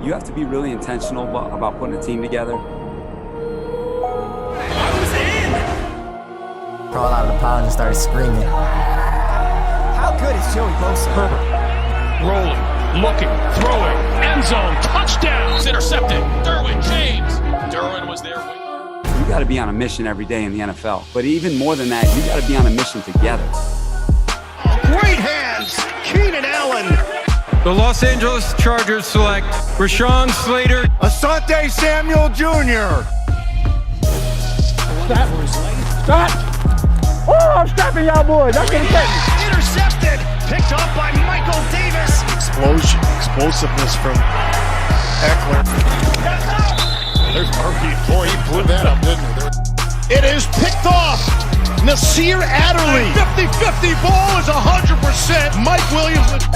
you have to be really intentional about putting a team together. I was in! Crawled out of the pile and started screaming. How good is Joey Bosa? Herbert, rolling, looking, throwing, end zone, touchdown! It's intercepted. Derwin James. Derwin was there. You got to be on a mission every day in the NFL. But even more than that, you got to be on a mission together. Great hands, Keenan Allen. The Los Angeles Chargers select Rashawn Slater. Asante Samuel Jr. Stop! Oh, I'm stopping y'all boys. That's what I'm saying. Intercepted, picked up by Michael Davis. Explosion, explosiveness from Eckler. There's Murphy. Boy, he blew that up, didn't he? It is picked off. Nasir Adderley. 50-50 ball is 100%. Mike Williams.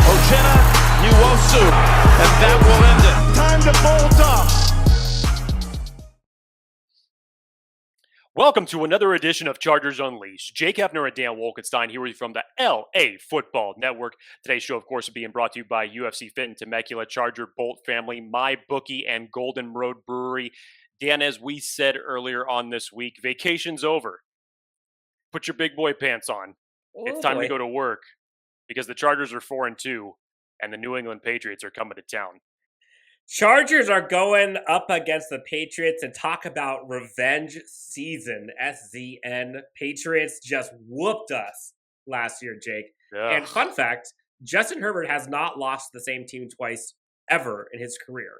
Ochena, Nwosu, and that will end it. Time to bolt up. Welcome to another edition of Chargers Unleashed. Jake Hefner and Dan Wolkenstein here with you from the LAFB Network. Today's show, of course, is being brought to you by UFC Fit and Temecula, Charger Bolt Family, My Bookie, and Golden Road Brewery. Dan, as we said earlier on this week, vacation's over. Put your big boy pants on. It's time to go to work because the Chargers are 4-2 and the New England Patriots are coming to town. Chargers are going up against the Patriots and talk about revenge season, SZN. Patriots just whooped us last year, Jake. Ugh. And fun fact, Justin Herbert has not lost the same team twice ever in his career.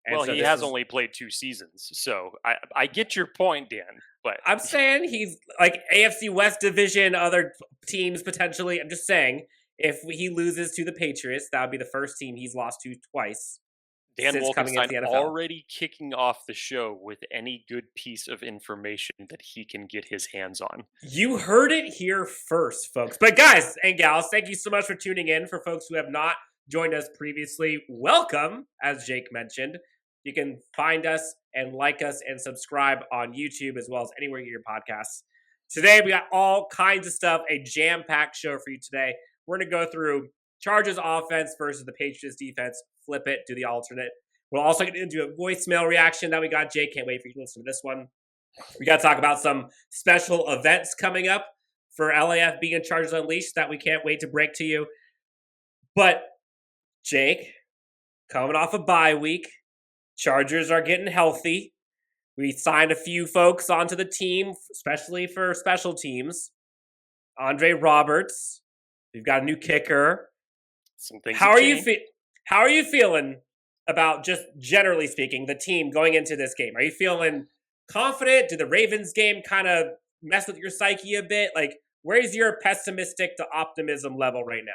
And well, so he has only played 2 seasons, so I get your point, Dan. But I'm saying he's like AFC West division, other teams potentially. I'm just saying, if he loses to the Patriots, that would be the first team he's lost to twice. Dan Wolkenstein NFL. already kicking off the show with any good piece of information that he can get his hands on. You heard it here first, folks. But guys and gals, thank you so much for tuning in. For folks who have not joined us previously, welcome, as Jake mentioned. You can find us and like us and subscribe on YouTube as well as anywhere you get your podcasts. Today, we got all kinds of stuff, a jam-packed show for you today. We're going to go through Chargers offense versus the Patriots defense, flip it, do the alternate. We'll also get into a voicemail reaction that we got. Jay, can't wait for you to listen to this one. We got to talk about some special events coming up for LAFB and Chargers Unleashed that we can't wait to break to you. But, Jake, coming off a bye week, Chargers are getting healthy. We signed a few folks onto the team, especially for special teams. Andre Roberts. We've got a new kicker. Some things. How are you feeling about, just generally speaking, the team going into this game? Are you feeling confident? Did the Ravens game kind of mess with your psyche a bit? Like, where's your pessimistic to optimism level right now?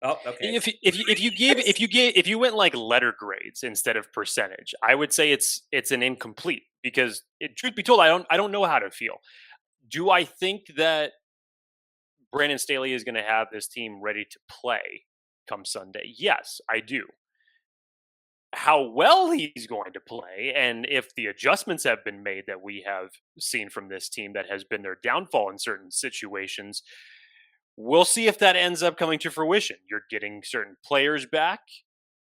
Oh, okay. If you went like letter grades instead of percentage, I would say it's an incomplete because truth be told, I don't know how to feel. Do I think that Brandon Staley is going to have this team ready to play come Sunday? Yes, I do. How well he's going to play and if the adjustments have been made that we have seen from this team that has been their downfall in certain situations, we'll see if that ends up coming to fruition. You're getting certain players back.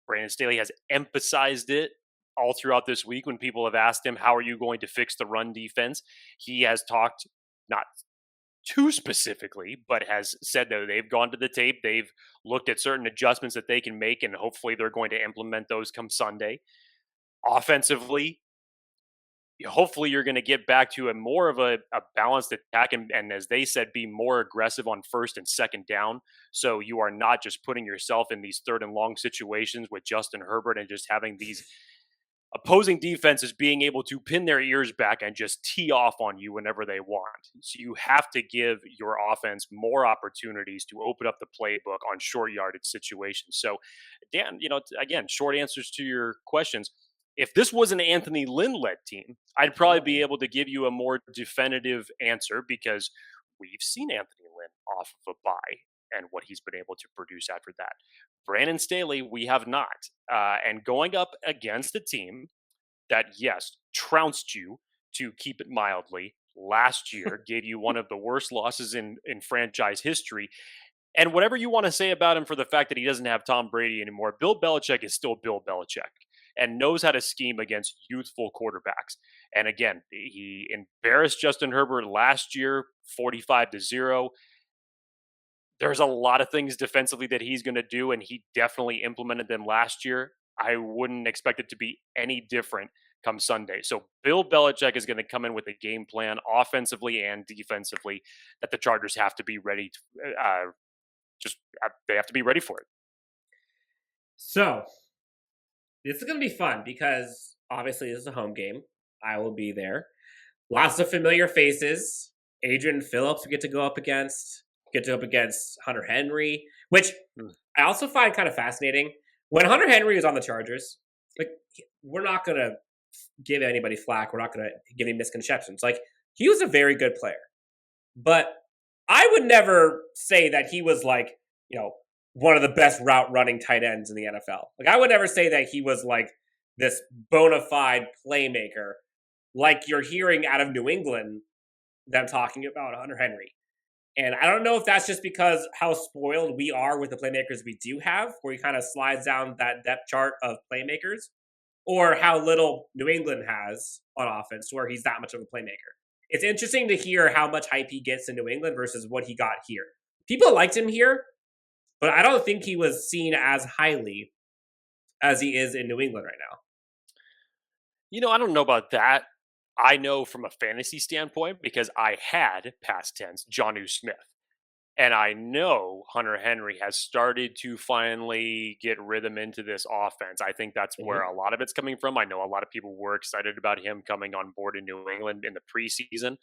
Brandon Staley has emphasized it all throughout this week when people have asked him, how are you going to fix the run defense? He has talked, not too specifically, but has said that they've gone to the tape. They've looked at certain adjustments that they can make, and hopefully they're going to implement those come Sunday. Offensively, hopefully you're going to get back to more of a balanced attack and, as they said, be more aggressive on first and second down. So you are not just putting yourself in these third and long situations with Justin Herbert and just having these opposing defenses being able to pin their ears back and just tee off on you whenever they want. So you have to give your offense more opportunities to open up the playbook on short yardage situations. So, Dan, again, short answers to your questions. If this was an Anthony Lynn-led team, I'd probably be able to give you a more definitive answer because we've seen Anthony Lynn off of a bye and what he's been able to produce after that. Brandon Staley, we have not. And going up against a team that, yes, trounced you, to keep it mildly, last year, gave you one of the worst losses in franchise history, And whatever you want to say about him for the fact that he doesn't have Tom Brady anymore, Bill Belichick is still Bill Belichick and knows how to scheme against youthful quarterbacks. And again, he embarrassed Justin Herbert last year, 45-0. There's a lot of things defensively that he's going to do, and he definitely implemented them last year. I wouldn't expect it to be any different come Sunday. So Bill Belichick is going to come in with a game plan offensively and defensively that the Chargers have to be ready to they have to be ready for it. So this is going to be fun because obviously this is a home game. I will be there. Lots of familiar faces. Adrian Phillips we get to go up against Hunter Henry, which I also find kind of fascinating. When Hunter Henry was on the Chargers, like, we're not going to give anybody flack. We're not going to give any misconceptions. Like, he was a very good player. But I would never say that he was like, one of the best route running tight ends in the NFL. Like, I would never say that he was like this bona fide playmaker like you're hearing out of New England them talking about Hunter Henry. And I don't know if that's just because how spoiled we are with the playmakers we do have, where he kind of slides down that depth chart of playmakers, or how little New England has on offense, where he's that much of a playmaker. It's interesting to hear how much hype he gets in New England versus what he got here. People liked him here, but I don't think he was seen as highly as he is in New England right now. I don't know about that. I know from a fantasy standpoint because I had, past tense, Jonnu Smith. And I know Hunter Henry has started to finally get rhythm into this offense. I think that's where a lot of it's coming from. I know a lot of people were excited about him coming on board in New England in the preseason.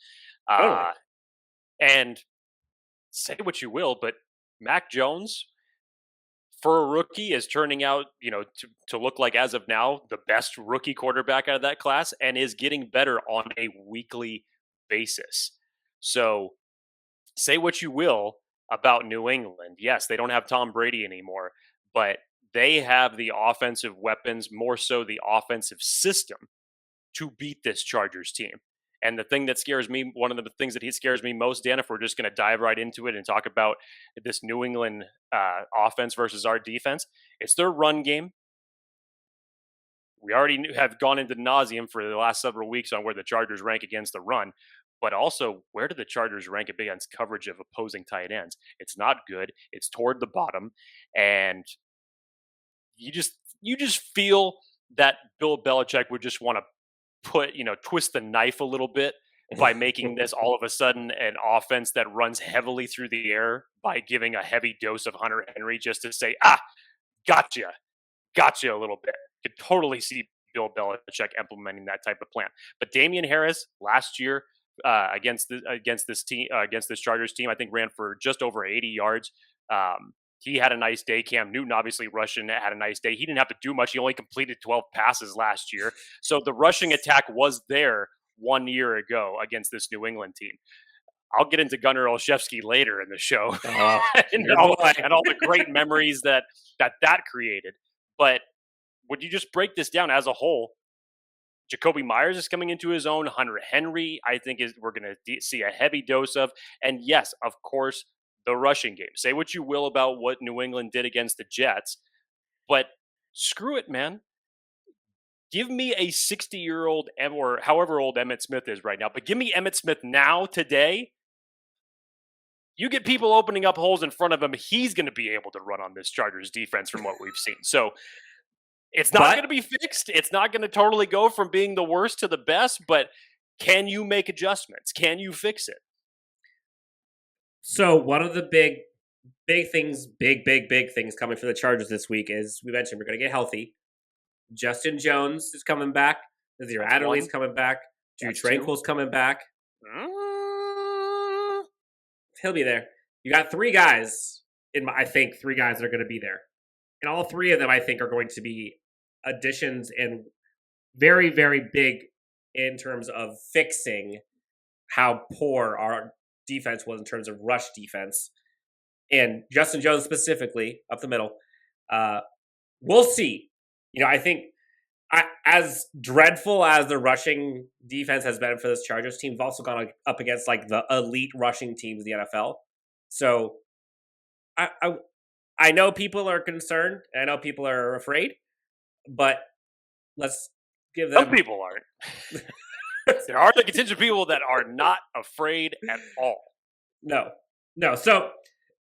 And say what you will, but Mac Jones, for a rookie, is turning out, to look like, as of now, the best rookie quarterback out of that class, and is getting better on a weekly basis. So say what you will about New England. Yes, they don't have Tom Brady anymore, but they have the offensive weapons, more so the offensive system, to beat this Chargers team. And the thing that scares me, one of the things that scares me most, Dan, if we're just going to dive right into it and talk about this New England offense versus our defense, it's their run game. We already have gone into nauseum for the last several weeks on where the Chargers rank against the run, but also where do the Chargers rank against coverage of opposing tight ends? It's not good. It's toward the bottom, and you just feel that Bill Belichick would just want to twist the knife a little bit by making this all of a sudden an offense that runs heavily through the air by giving a heavy dose of Hunter Henry just to say, gotcha a little bit. Could totally see Bill Belichick implementing that type of plan. But Damian Harris last year against this Chargers team, I think ran for just over 80 yards. He had a nice day. Cam Newton, obviously, rushing, had a nice day. He didn't have to do much. He only completed 12 passes last year. So the rushing attack was there 1 year ago against this New England team. I'll get into Gunnar Olszewski later in the show and all the great memories that created. But would you just break this down as a whole? Jacoby Myers is coming into his own. Hunter Henry, I think, we're going to see a heavy dose of. And yes, of course, the rushing game. Say what you will about what New England did against the Jets, but screw it, man. Give me a 60-year-old or however old Emmitt Smith is right now, but give me Emmitt Smith now, today. You get people opening up holes in front of him, he's going to be able to run on this Chargers defense from what we've seen. So it's not going to be fixed. It's not going to totally go from being the worst to the best, but can you make adjustments? Can you fix it? So one of the big things coming for the Chargers this week is, we mentioned, we're going to get healthy. Justin Jones is coming back. Nazir Adderley's coming back. Drew Tranquil's coming back. He'll be there. You got three guys that are going to be there. And all three of them, I think, are going to be additions and very, very big in terms of fixing how poor our defense was in terms of rush defense. And Justin Jones specifically, up the middle. We'll see. I think as dreadful as the rushing defense has been for this Chargers team, we've also gone up against like the elite rushing teams of the NFL. So I know people are concerned. I know people are afraid, but let's give them. Some people aren't. There are the contingent people that are not afraid at all. No. So,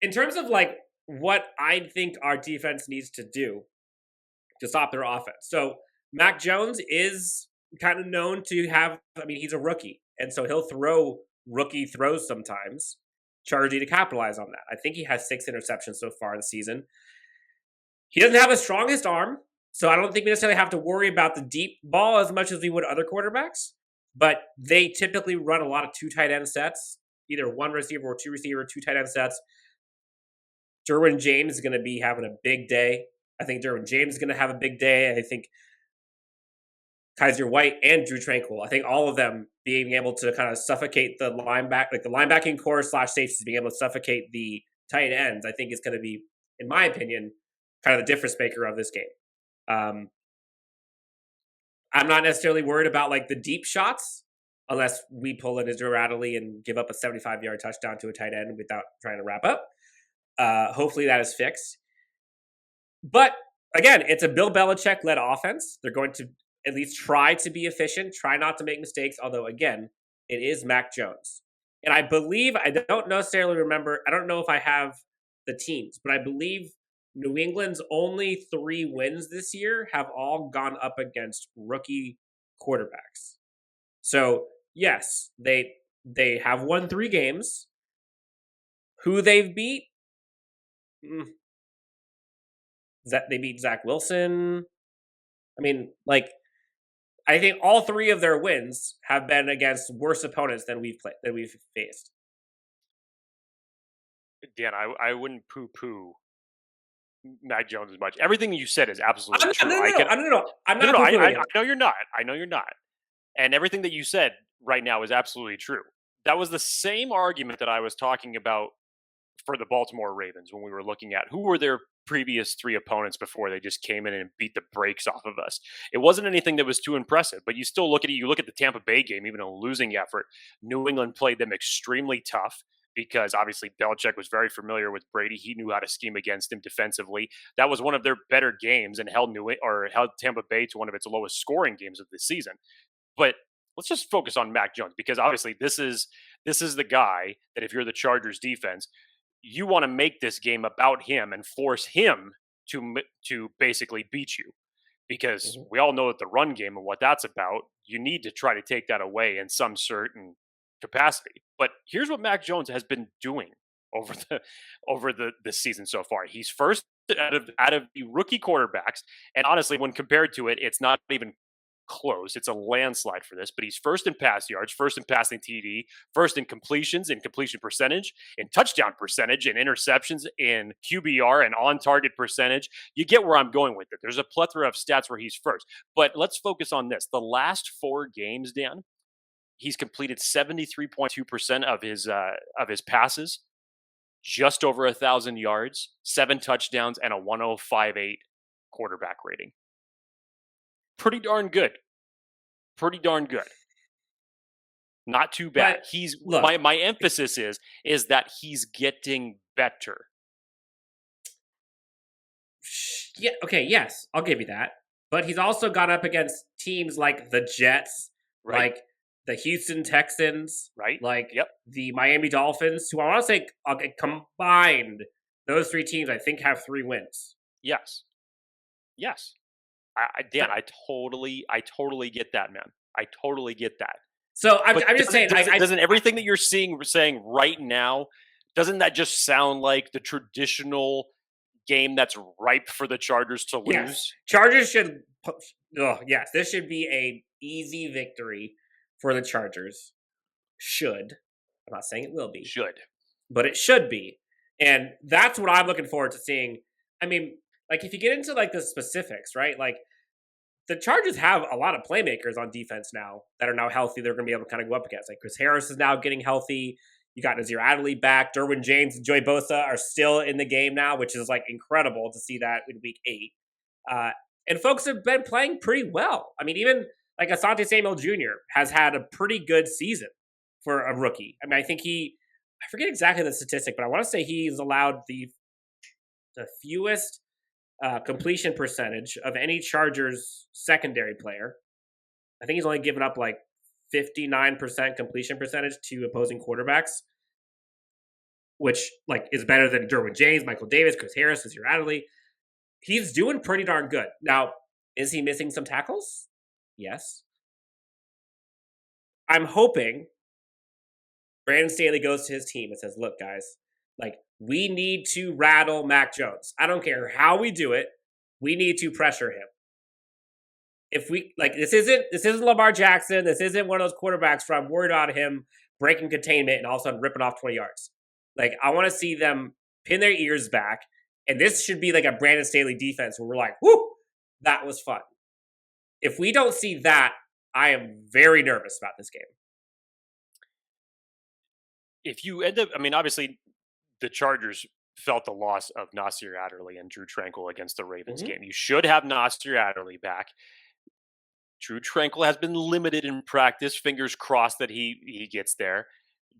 in terms of like what I think our defense needs to do to stop their offense. So, Mac Jones is kind of known to have, he's a rookie. And so he'll throw rookie throws sometimes. Chargers need to capitalize on that. I think he has 6 interceptions so far this season. He doesn't have the strongest arm, so I don't think we necessarily have to worry about the deep ball as much as we would other quarterbacks. But they typically run a lot of 2 tight end sets, either 1 receiver or 2 receiver, 2 tight end sets. Derwin James is going to be having a big day. I think Derwin James is going to have a big day. I think Kaiser White and Drew Tranquil, I think all of them being able to kind of suffocate the linebacking core / safeties, being able to suffocate the tight ends, I think is going to be, in my opinion, kind of the difference maker of this game. I'm not necessarily worried about like the deep shots unless we pull in Israel Adderley and give up a 75-yard touchdown to a tight end without trying to wrap up. Hopefully that is fixed. But again, it's a Bill Belichick-led offense. They're going to at least try to be efficient, try not to make mistakes, although, again, it is Mac Jones. And I believe, I don't necessarily remember, I don't know if I have the teams, but I believe New England's only 3 wins this year have all gone up against rookie quarterbacks. So, yes, they have won 3 games. Who they've beat? They beat Zach Wilson. I think all 3 of their wins have been against worse opponents than we've faced. Dan, I wouldn't poo-poo Mac Jones as much. Everything you said is absolutely true. I'm not. I know you're not. I know you're not. And everything that you said right now is absolutely true. That was the same argument that I was talking about for the Baltimore Ravens when we were losing at who were their previous 3 opponents before they just came in and beat the brakes off of us. It wasn't anything that was too impressive, but you still look at it. You look at the Tampa Bay game, even a losing effort. New England played them extremely tough because obviously Belichick was very familiar with Brady. He knew how to scheme against him defensively. That was one of their better games and held Tampa Bay to one of its lowest scoring games of the season. But let's just focus on Mac Jones because obviously this is the guy that if you're the Chargers defense, you want to make this game about him and force him to basically beat you because we all know that the run game and what that's about, you need to try to take that away in some certain capacity. But here's what Mac Jones has been doing over the season so far. He's first out of the rookie quarterbacks, and honestly, when compared to it, it's not even close. It's a landslide for this, but he's first in pass yards, first in passing TD, first in completions, in completion percentage, in touchdown percentage, in interceptions, in QBR, and on-target percentage. You get where I'm going with it. There's a plethora of stats where he's first. But let's focus on this. The last 4 games, Dan, he's completed 73.2% of his passes, just over 1,000 yards, 7 touchdowns, and a 105.8 quarterback rating. Pretty darn good. Not too bad. But, my emphasis is that he's getting better. Yeah. Okay. Yes, I'll give you that. But he's also gone up against teams like the Jets, right, like the Houston Texans, right, like the Miami Dolphins, who I want to say combined, those 3 teams I think have 3 wins. Yes. Dan, I totally get that, man. I totally get that. So I'm just saying, doesn't everything that you're saying right now, doesn't that just sound like the traditional game that's ripe for the Chargers to lose? Yes. Chargers should. Yes, this should be a easy victory for the Chargers. Should. I'm not saying it will be. Should. But it should be, and that's what I'm looking forward to seeing. Like, if you get into, like, the specifics, right? Like, the Chargers have a lot of playmakers on defense now that are now healthy. They're going to be able to kind of go up against. Like, Chris Harris is now getting healthy. You got Nazir Adderley back. Derwin James and Joey Bosa are still in the game now, which is, like, incredible to see that in week 8. And folks have been playing pretty well. Even, like, Asante Samuel Jr. has had a pretty good season for a rookie. I think I forget exactly the statistic, but I want to say he's allowed the the fewest completion percentage of any Chargers secondary player. I think he's only given up like 59% completion percentage to opposing quarterbacks, which like is better than Derwin James, Michael Davis, Chris Harris, Nasir Adderley. He's doing pretty darn good. Now, is he missing some tackles? Yes. I'm hoping Brandon Staley goes to his team and says, look, guys, like, we need to rattle Mac Jones. I don't care how we do it. We need to pressure him. If we like, this isn't Lamar Jackson. This isn't one of those quarterbacks where I'm worried about him breaking containment and all of a sudden ripping off 20 yards. Like, I want to see them pin their ears back. And this should be like a Brandon Staley defense where we're like, whoo, that was fun. If we don't see that, I am very nervous about this game. If you end up, I mean, obviously the Chargers felt the loss of Nasir Adderley and Drew Tranquill against the Ravens game. You should have Nasir Adderley back. Drew Tranquill has been limited in practice. Fingers crossed that he gets there.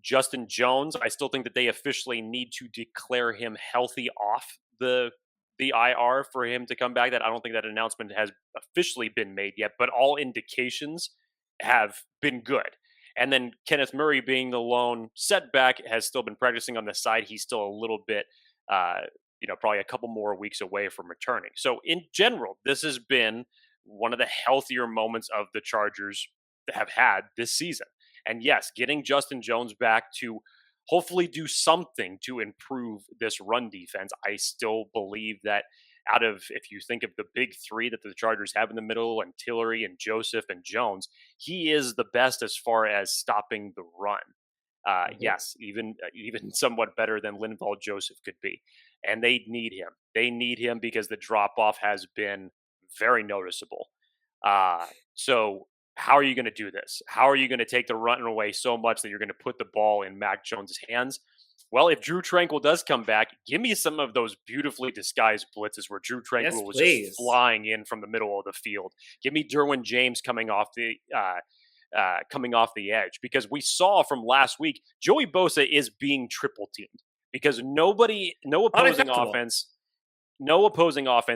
Justin Jones, I still think that they officially need to declare him healthy off the IR for him to come back. That I don't think that announcement has officially been made yet, but all indications have been good. And then Kenneth Murray, being the lone setback, has still been practicing on the side. He's still a little bit, probably a couple more weeks away from returning. So in general, this has been one of the healthier moments of the Chargers have had this season. And yes, getting Justin Jones back to hopefully do something to improve this run defense. I still believe that out of, if you think of the big three that the Chargers have in the middle, and Tillery and Joseph and Jones, he is the best as far as stopping the run. Yes, even somewhat better than Linval Joseph could be. And they need him. They need him because the drop-off has been very noticeable. So how are you going to do this? How are you going to take the run away so much that you're going to put the ball in Mac Jones' hands? Well, if Drew Tranquill does come back, give me some of those beautifully disguised blitzes where Drew Tranquill was just flying in from the middle of the field. Give me Derwin James coming off the edge, because we saw from last week, Joey Bosa is being triple teamed because no opposing offense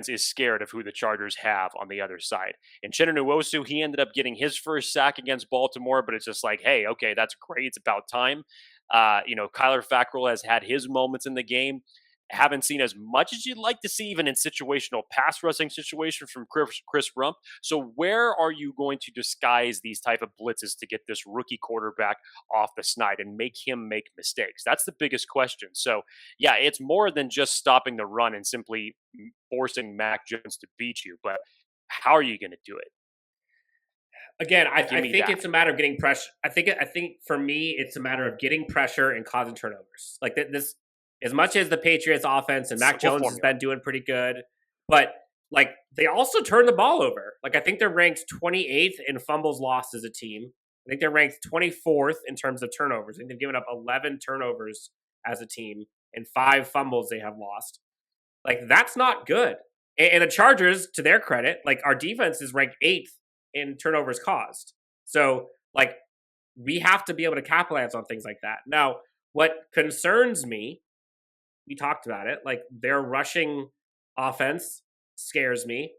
is scared of who the Chargers have on the other side. And Chenna Nwosu, he ended up getting his first sack against Baltimore, but it's just like, hey, okay, that's great. It's about time. Kyler Fackrell has had his moments in the game. Haven't seen as much as you'd like to see, even in situational pass rushing situations from Chris Rump. So where are you going to disguise these type of blitzes to get this rookie quarterback off the snide and make him make mistakes? That's the biggest question. So yeah, it's more than just stopping the run and simply forcing Mac Jones to beat you, but how are you going to do it? Again, I think it's a matter of getting pressure. I think for me, it's a matter of getting pressure and causing turnovers. Like this, as much as the Patriots offense and Mac Jones has been doing pretty good, but like they also turn the ball over. Like I think they're ranked 28th in fumbles lost as a team. I think they're ranked 24th in terms of turnovers. I think they've given up 11 turnovers as a team and 5 fumbles they have lost. Like that's not good. And the Chargers, to their credit, like our defense is ranked 8th in turnovers caused. So like we have to be able to capitalize on things like that. Now, what concerns me, we talked about it, like their rushing offense scares me.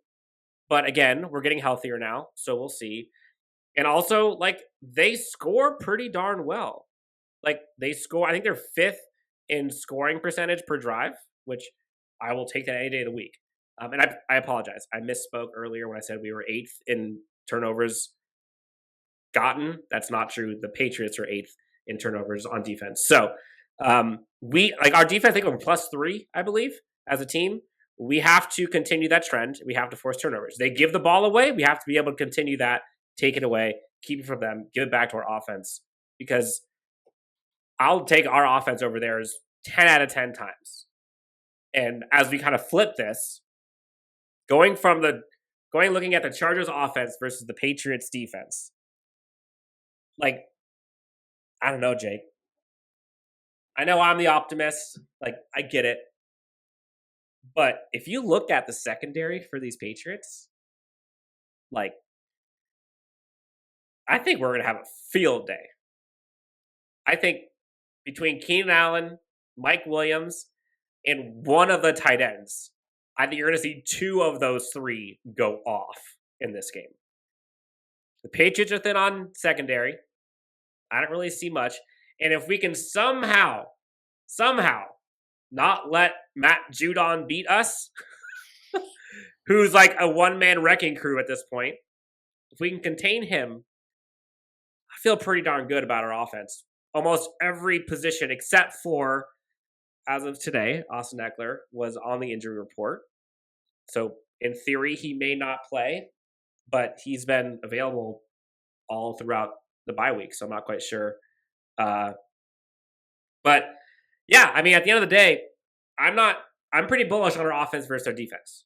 But again, we're getting healthier now, so we'll see. And also, like, they score pretty darn well. Like, they score, I think they're 5th in scoring percentage per drive, which I will take that any day of the week. And I apologize. I misspoke earlier when I said we were 8th in turnovers gotten. That's not true. The Patriots are 8th in turnovers on defense. So, we, like, our defense, I think we're +3, I believe, as a team. We have to continue that trend. We have to force turnovers. They give the ball away. We have to be able to continue that, take it away, keep it from them, give it back to our offense. Because I'll take our offense over theirs 10 out of 10 times. And as we kind of flip this, looking at the Chargers offense versus the Patriots defense, like, I don't know, Jake. I know I'm the optimist. Like, I get it. But if you look at the secondary for these Patriots, like, I think we're going to have a field day. I think between Keenan Allen, Mike Williams, and one of the tight ends. I think you're going to see 2 of those 3 go off in this game. The Patriots are thin on secondary. I don't really see much. And if we can somehow not let Matt Judon beat us, who's like a one-man wrecking crew at this point, if we can contain him, I feel pretty darn good about our offense. Almost every position except for, as of today, Austin Eckler was on the injury report. So in theory, he may not play, but he's been available all throughout the bye week, so I'm not quite sure. But yeah, I mean, at the end of the day, I'm pretty bullish on our offense versus our defense.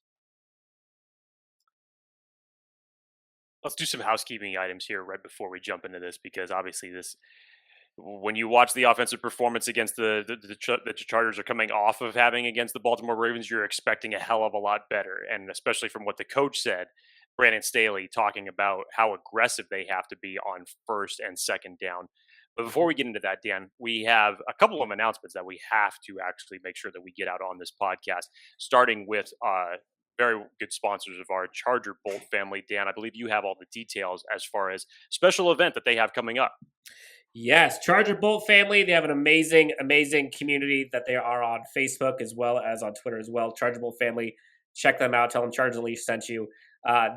Let's do some housekeeping items here right before we jump into this, because obviously when you watch the offensive performance against the Chargers are coming off of having against the Baltimore Ravens, you're expecting a hell of a lot better. And especially from what the coach said, Brandon Staley, talking about how aggressive they have to be on first and second down. But before we get into that, Dan, we have a couple of announcements that we have to actually make sure that we get out on this podcast, starting with very good sponsors of our Charger Bolt family. Dan, I believe you have all the details as far as special event that they have coming up. Yes, Charger Bolt family. They have an amazing, amazing community that they are on Facebook as well as on Twitter as well. Charger Bolt family. Check them out. Tell them Charger Leash sent you.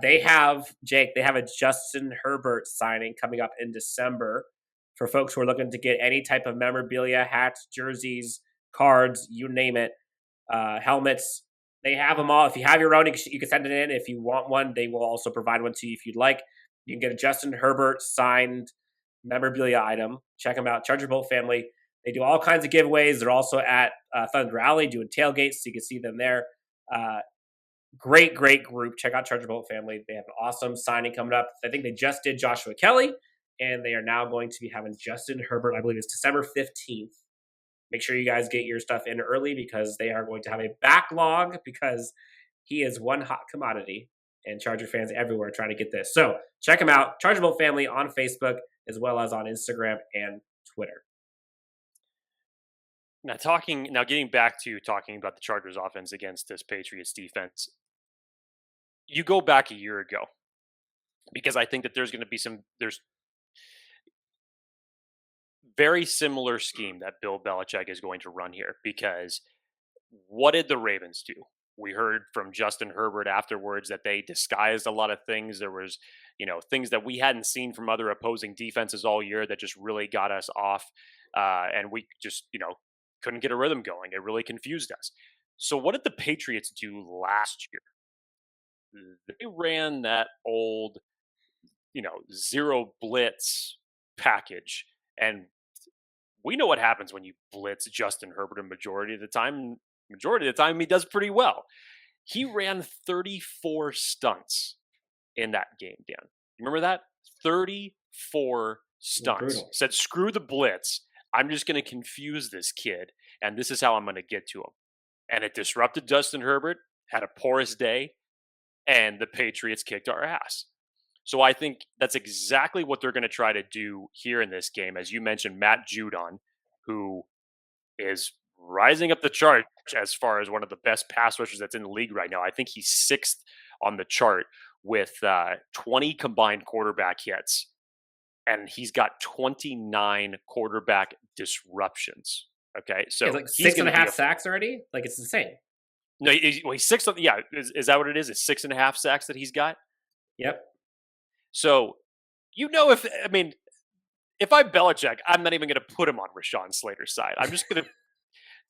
They have a Justin Herbert signing coming up in December for folks who are looking to get any type of memorabilia, hats, jerseys, cards, you name it, helmets. They have them all. If you have your own, you can send it in. If you want one, they will also provide one to you if you'd like. You can get a Justin Herbert signed memorabilia item. Check them out. Charger Bolt family. They do all kinds of giveaways. They're also at Thunder Alley doing tailgates, so you can see them there. Great group. Check out Charger Bolt family. They have an awesome signing coming up. I think they just did Joshua Kelly, and they are now going to be having Justin Herbert. I believe it's December 15th. Make sure you guys get your stuff in early because they are going to have a backlog because he is one hot commodity, and Charger fans everywhere trying to get this. So check him out. Charger Bolt family on Facebook as well as on Instagram and Twitter. Now, getting back to talking about the Chargers offense against this Patriots defense, you go back a year ago, because I think that there's very similar scheme that Bill Belichick is going to run here, because what did the Ravens do? We heard from Justin Herbert afterwards that they disguised a lot of things. There was, things that we hadn't seen from other opposing defenses all year that just really got us off. And we just, couldn't get a rhythm going. It really confused us. So what did the Patriots do last year? They ran that old, zero blitz package. And we know what happens when you blitz Justin Herbert a majority of the time. Majority of the time, he does pretty well. He ran 34 stunts in that game, Dan. You remember that? 34 stunts. Said, screw the blitz. I'm just going to confuse this kid, and this is how I'm going to get to him. And it disrupted Justin Herbert, had a porous day, and the Patriots kicked our ass. So I think that's exactly what they're going to try to do here in this game. As you mentioned, Matt Judon, who is rising up the chart as far as one of the best pass rushers that's in the league right now. I think he's 6th on the chart with 20 combined quarterback hits. And he's got 29 quarterback disruptions. Okay, so it's like 6.5 sacks already. Like, it's insane. No, he's 6. Yeah, is that what it is? It's 6.5 sacks that he's got. Yep. So, if I'm Belichick, I'm not even going to put him on Rashawn Slater's side. I'm just going to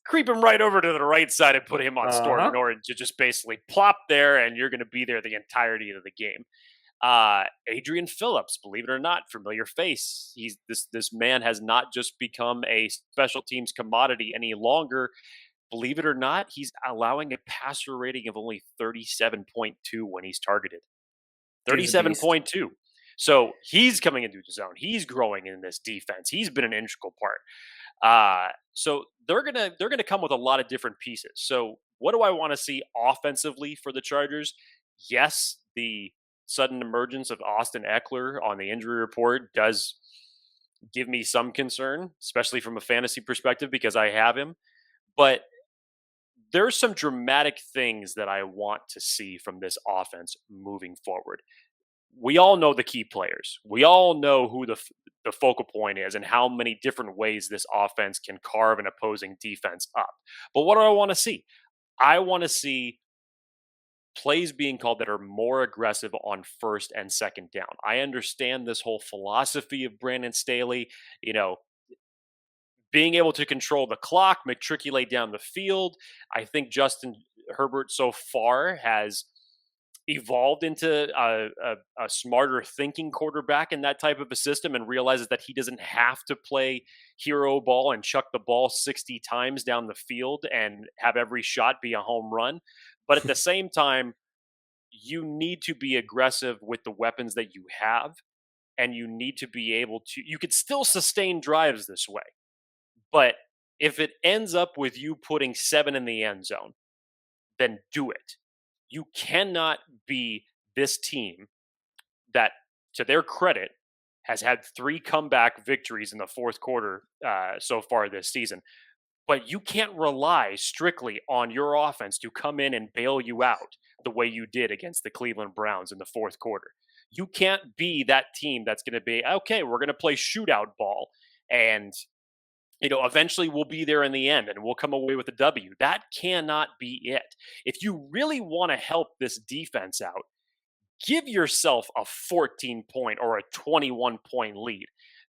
creep him right over to the right side and put him on Storm Norton to just basically plop there, and you're going to be there the entirety of the game. Adrian Phillips, believe it or not, familiar face. This man has not just become a special teams commodity any longer. Believe it or not, he's allowing a passer rating of only 37.2 when he's targeted. 37.2. So he's coming into the zone. He's growing in this defense. He's been an integral part. So they're gonna come with a lot of different pieces. So what do I want to see offensively for the Chargers? Yes, the sudden emergence of Austin Eckler on the injury report does give me some concern, especially from a fantasy perspective, because I have him. But there's some dramatic things that I want to see from this offense moving forward. We all know the key players. We all know who the focal point is and how many different ways this offense can carve an opposing defense up. But what do I want to see? I want to see plays being called that are more aggressive on first and second down. I understand this whole philosophy of Brandon Staley, being able to control the clock, matriculate down the field. I think Justin Herbert so far has evolved into a smarter thinking quarterback in that type of a system and realizes that he doesn't have to play hero ball and chuck the ball 60 times down the field and have every shot be a home run. But at the same time, you need to be aggressive with the weapons that you have, and you need to be able to, you could still sustain drives this way. But if it ends up with you putting 7 in the end zone, then do it. You cannot be this team that, to their credit, has had 3 comeback victories in the fourth quarter so far this season. But you can't rely strictly on your offense to come in and bail you out the way you did against the Cleveland Browns in the fourth quarter. You can't be that team that's going to be, okay, we're going to play shootout ball and eventually we'll be there in the end and we'll come away with a W. That cannot be it. If you really want to help this defense out, give yourself a 14-point or a 21-point lead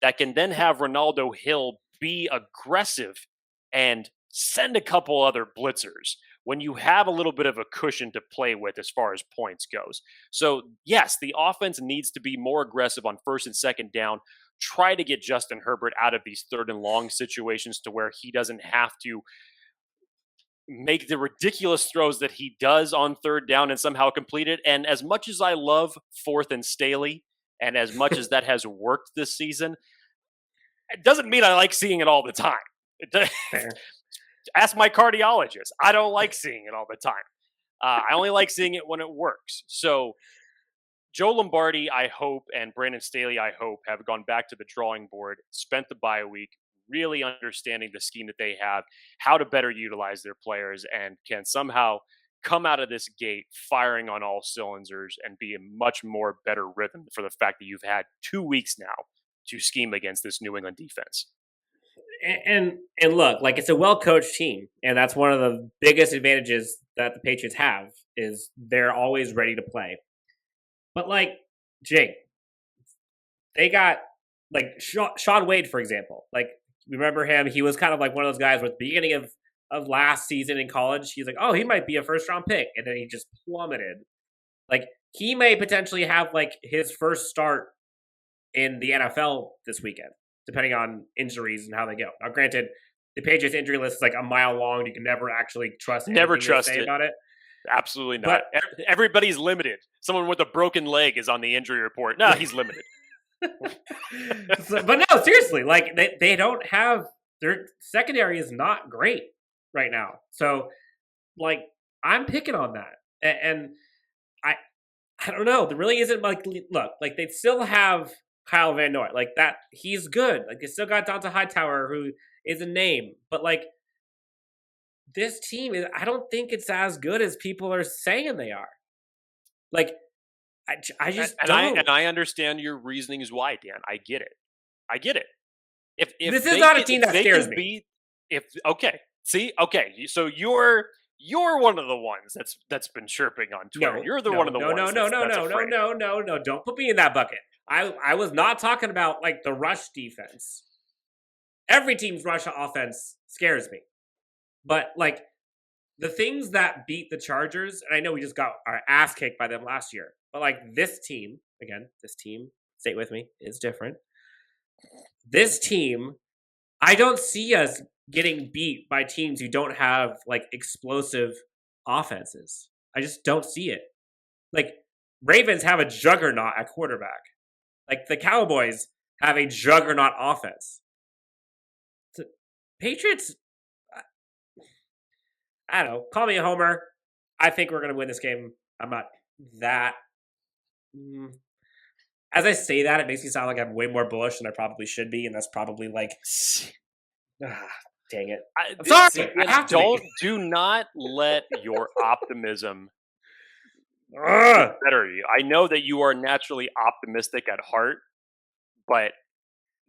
that can then have Ronaldo Hill be aggressive and send a couple other blitzers when you have a little bit of a cushion to play with as far as points goes. So yes, the offense needs to be more aggressive on first and second down. Try to get Justin Herbert out of these third and long situations to where he doesn't have to make the ridiculous throws that he does on third down and somehow complete it. And as much as I love fourth and Staley, and as much as that has worked this season, it doesn't mean I like seeing it all the time. Ask my cardiologist. I don't like seeing it all the time. I only like seeing it when it works. So Joe Lombardi, I hope, and Brandon Staley, I hope, have gone back to the drawing board, spent the bye week, really understanding the scheme that they have, how to better utilize their players, and can somehow come out of this gate firing on all cylinders and be a much more better rhythm for the fact that you've had 2 weeks now to scheme against this New England defense. And look, like, it's a well-coached team, and that's one of the biggest advantages that the Patriots have is they're always ready to play. But, like, Jake, they got, like, Sean Wade, for example. Like, remember him? He was kind of like one of those guys with the beginning of last season in college. He's like, oh, he might be a first-round pick. And then he just plummeted. Like, he may potentially have, like, his first start in the NFL this weekend, depending on injuries and how they go. Now, granted, the Patriots injury list is like a mile long. You can never actually trust Never trust they say it. about it. Absolutely not. But everybody's limited. Someone with a broken leg is on the injury report. No, he's limited. But no, seriously, like they don't have, their secondary is not great right now. So, like, I'm picking on that, and I don't know. There really isn't, like, look, like, they still have Kyle Van Noy, like, that, he's good. Like, they still got Donta Hightower, who is a name, but, like, this team is, I don't think it's as good as people are saying they are. Like, I just don't. And I understand your reasonings why, Dan. I get it. If this is not a team that scares me. Okay, so you're one of the ones that's been chirping on Twitter. You're one of the ones. No. Don't put me in that bucket. I was not talking about, like, the rush defense. Every team's rush offense scares me. But, like, the things that beat the Chargers, and I know we just got our ass kicked by them last year, but, like, this team, stay with me, is different. This team, I don't see us getting beat by teams who don't have, like, explosive offenses. I just don't see it. Like, Ravens have a juggernaut at quarterback. Like, the Cowboys have a juggernaut offense. The Patriots, I don't know. Call me a homer. I think we're going to win this game. I'm not that. As I say that, it makes me sound like I'm way more bullish than I probably should be, and that's probably, like, Dang it. I'm sorry. I have to do not let your optimism Ugh. better you. I know that you are naturally optimistic at heart, but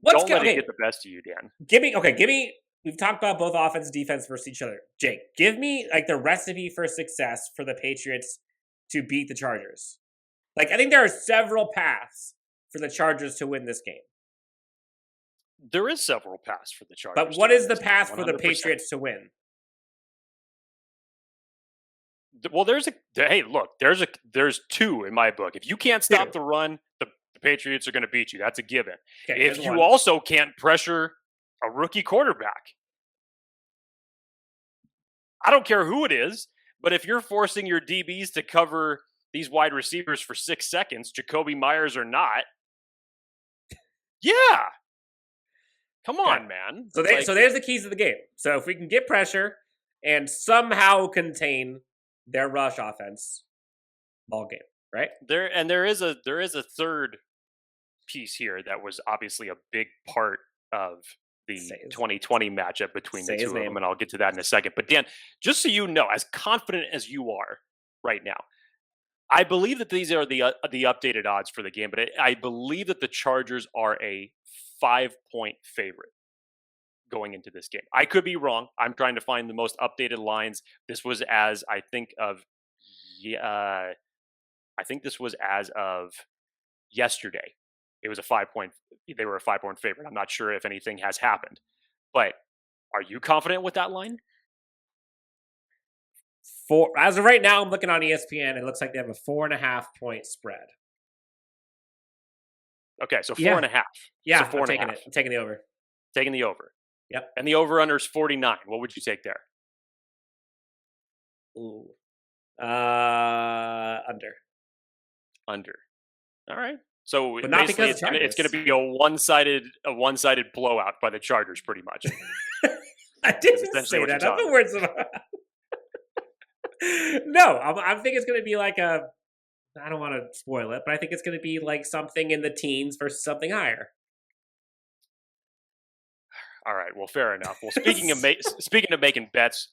don't let it get the best of you, Dan. Give me. We've talked about both offense and defense versus each other. Jake, give me like the recipe for success for the Patriots to beat the Chargers. Like, I think there are several paths for the Chargers to win this game. There is several paths for the Chargers. But what is the path for the Patriots to win? Well, there's two in my book. If you can't stop the run, the Patriots are going to beat you. That's a given. Okay, if you also can't pressure a rookie quarterback, I don't care who it is, but if you're forcing your DBs to cover these wide receivers for 6 seconds, Jacoby Myers or not, yeah. Come on, man. So there's the keys to the game. So if we can get pressure and somehow contain their rush offense, ball game, right? There is a third piece here that was obviously a big part of the 2020 matchup between the two of them, and I'll get to that in a second. But Dan, just so you know, as confident as you are right now, I believe that these are the updated odds for the game, but I believe that the Chargers are a 5-point favorite going into this game. I could be wrong. I'm trying to find the most updated lines. This was as I think this was as of yesterday. It was they were a 5-point favorite. I'm not sure if anything has happened, but are you confident with that line? As of right now, I'm looking on ESPN. It looks like they have a 4.5-point spread. Okay, so 4.5. Yeah, so I'm taking it. I'm taking the over. Taking the over. Yep. And the over-under is 49. What would you take there? Ooh. Under. All right. So but not because it's going to be a one-sided blowout by the Chargers, pretty much. I didn't say that. That's the words of. No, I think it's going to be like I don't want to spoil it, but I think it's going to be like something in the teens versus something higher. All right. Well, fair enough. Well, speaking of making bets,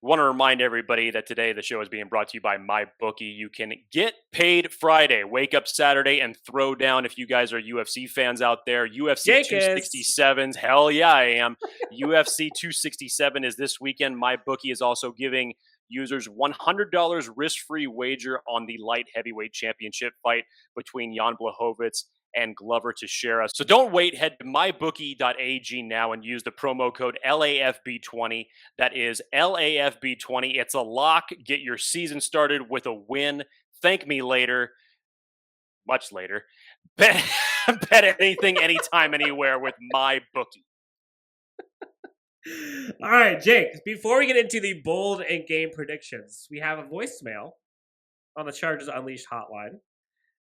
want to remind everybody that today the show is being brought to you by MyBookie. You can get paid Friday, wake up Saturday, and throw down. If you guys are UFC fans out there, UFC 267s, hell yeah, I am. UFC 267 is this weekend. MyBookie is also giving users $100 risk-free wager on the light heavyweight championship fight between Jan Blachowicz and Glover Teixeira. So don't wait. Head to mybookie.ag now and use the promo code LAFB20. That is LAFB20. It's a lock. Get your season started with a win. Thank me later. Much later. Bet anything, anytime, anywhere with MyBookie. All right, Jake, before we get into the bold and game predictions, we have a voicemail on the Chargers Unleashed hotline.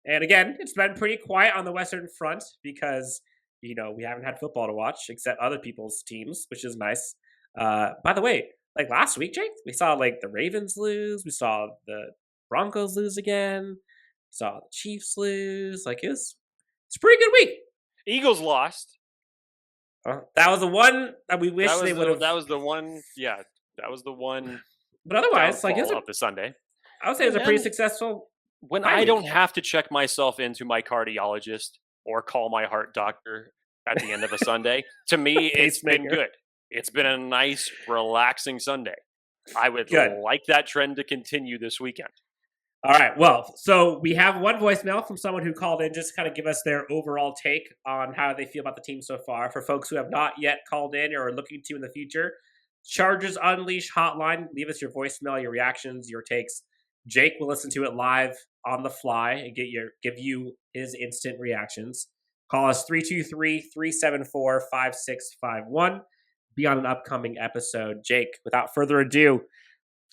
And again, it's been pretty quiet on the Western Front because, we haven't had football to watch except other people's teams, which is nice. By the way, like last week, Jake, we saw like the Ravens lose. We saw the Broncos lose again. We saw the Chiefs lose. Like it's a pretty good week. Eagles lost. That was the one that we wish they would have. That was the one. Yeah, that was the one. But otherwise, like of the Sunday, I would say it was a pretty successful. When I don't have to check myself into my cardiologist or call my heart doctor at the end of a Sunday, to me, it's been good. It's been a nice, relaxing Sunday. I would like that trend to continue this weekend. All right. Well, so we have one voicemail from someone who called in just to kind of give us their overall take on how they feel about the team so far. For folks who have not yet called in or are looking to in the future, Chargers Unleashed hotline. Leave us your voicemail, your reactions, your takes. Jake will listen to it live on the fly and give you his instant reactions. Call us 323-374-5651. Be on an upcoming episode. Jake, without further ado,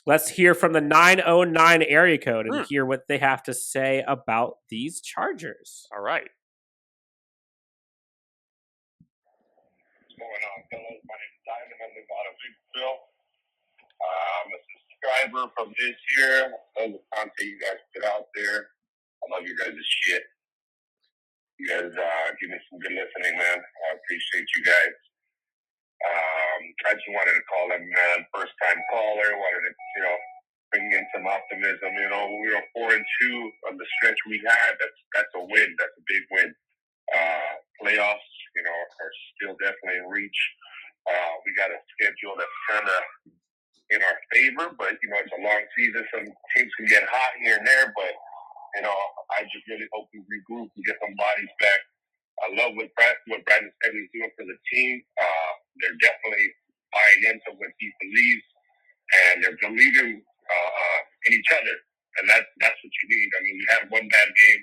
let's hear from the 909 area code and hear what they have to say about these Chargers. All right. What's going on, fellas? My name is Diamond. I live out of Victorville. I'm a subscriber from this year. I love the content you guys put out there. I love you guys' shit. You guys give me some good listening, man. I appreciate you guys. I just wanted to call him first time caller. Wanted to bring in some optimism. We were 4-2 on the stretch we had. That's a win. That's a big win. Playoffs, are still definitely in reach. We got a schedule that's kind of in our favor, but it's a long season. Some teams can get hot here and there, but I just really hope we regroup and get some bodies back. I love what Brandon Staley's doing for the team. They're definitely buying into what he believes, and they're believing in each other, and that's what you need. I mean, you have one bad game.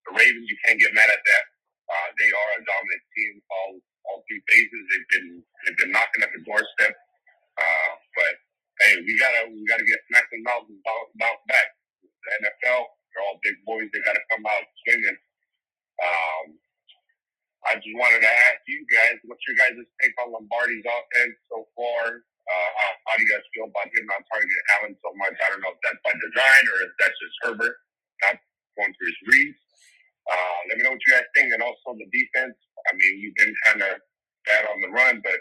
The Ravens, you can't get mad at that. They are a dominant team all three phases. They've been knocking at the doorstep, but hey, we gotta get smacked and bounce back. The NFL, they're all big boys. They gotta come out swinging. I just wanted to ask you guys, what's your guys' take on Lombardi's offense so far? How do you guys feel about him not targeting Allen so much? I don't know if that's by design or if that's just Herbert not going through his reads. Let me know what you guys think. And also the defense. I mean, you've been kind of bad on the run, but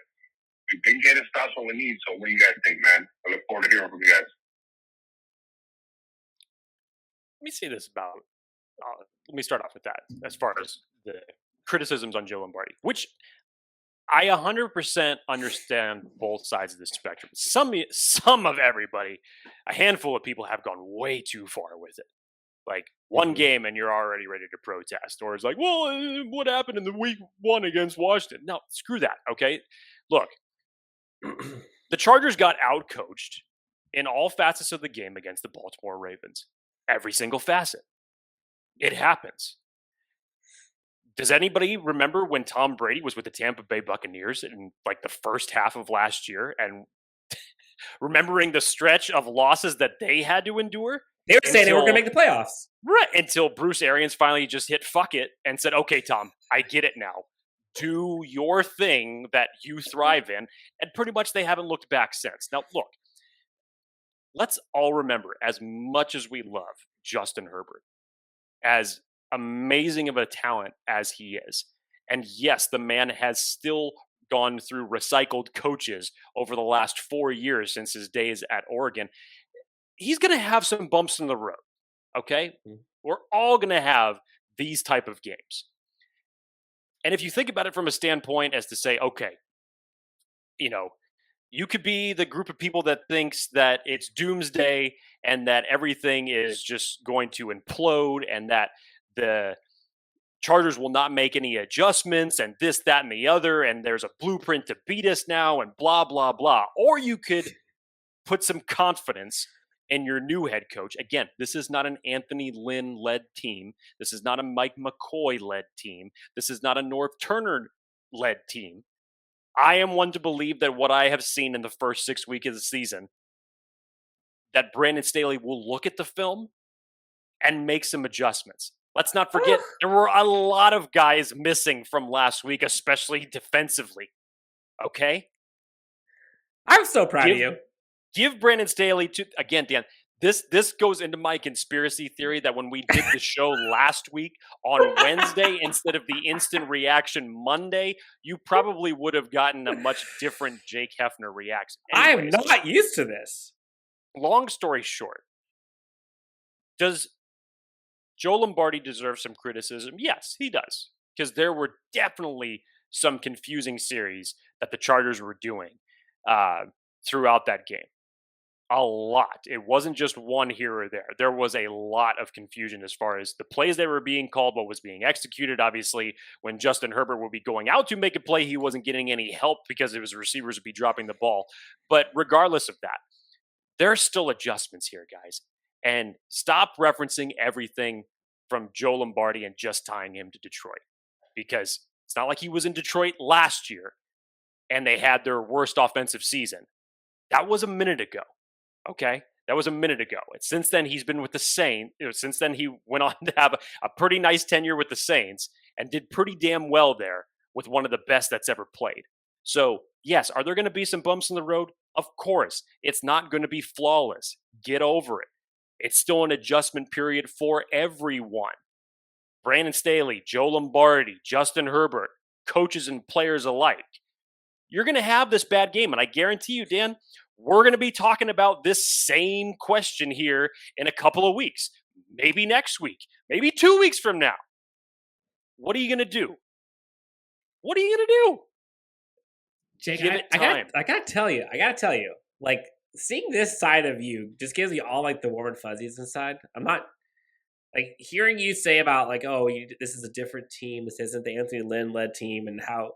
we've been getting stops when we need. So what do you guys think, man? I look forward to hearing from you guys. Let me say this about. Let me start off with that as far as the criticisms on Joe Lombardi, which I 100% understand both sides of the spectrum. Some of everybody, a handful of people have gone way too far with it. Like one game and you're already ready to protest, or it's like, well, what happened in the week 1 against Washington? No, screw that. Okay, look, the Chargers got outcoached in all facets of the game against the Baltimore Ravens. Every single facet. It happens. Does anybody remember when Tom Brady was with the Tampa Bay Buccaneers in like the first half of last year and remembering the stretch of losses that they had to endure? They were saying they were going to make the playoffs. Right. Until Bruce Arians finally just hit fuck it and said, okay, Tom, I get it now. Do your thing that you thrive in. And pretty much they haven't looked back since. Now, look, let's all remember, as much as we love Justin Herbert, as amazing of a talent as he is, and yes, the man has still gone through recycled coaches over the last 4 years since his days at Oregon, he's going to have some bumps in the road, okay? We're all going to have these type of games. And if you think about it from a standpoint as to say, okay, you could be the group of people that thinks that it's doomsday and that everything is just going to implode and that the Chargers will not make any adjustments and this, that, and the other, and there's a blueprint to beat us now and blah, blah, blah. Or you could put some confidence in your new head coach. Again, this is not an Anthony Lynn-led team. This is not a Mike McCoy-led team. This is not a North Turner-led team. I am one to believe that what I have seen in the first 6 weeks of the season, that Brandon Staley will look at the film and make some adjustments. Let's not forget, there were a lot of guys missing from last week, especially defensively. Okay? I'm so proud of you. Give Brandon Staley again, Dan, this goes into my conspiracy theory that when we did the show last week on Wednesday instead of the instant reaction Monday, you probably would have gotten a much different Jake Hefner reaction. Anyways, I am not used to this. Long story short, does Joe Lombardi deserve some criticism? Yes, he does. Because there were definitely some confusing series that the Chargers were doing throughout that game. A lot. It wasn't just one here or there. There was a lot of confusion as far as the plays that were being called, what was being executed. Obviously, when Justin Herbert would be going out to make a play, he wasn't getting any help because his receivers would be dropping the ball. But regardless of that, there are still adjustments here, guys. And stop referencing everything from Joe Lombardi and just tying him to Detroit. Because it's not like he was in Detroit last year and they had their worst offensive season. That was a minute ago. Okay? That was a minute ago. And since then, he's been with the Saints. Since then, he went on to have a pretty nice tenure with the Saints and did pretty damn well there with one of the best that's ever played. So, yes, are there going to be some bumps in the road? Of course. It's not going to be flawless. Get over it. It's still an adjustment period for everyone. Brandon Staley, Joe Lombardi, Justin Herbert, coaches and players alike. you're going to have this bad game. And I guarantee you, Dan, we're going to be talking about this same question here in a couple of weeks, maybe next week, maybe 2 weeks from now. What are you going to do? What are you going to do? Jake, Give it time. I gotta tell you, like, seeing this side of you just gives me all like the warm and fuzzies inside. I'm not like hearing you say about like, oh, this is a different team. This isn't the Anthony Lynn led team, and how.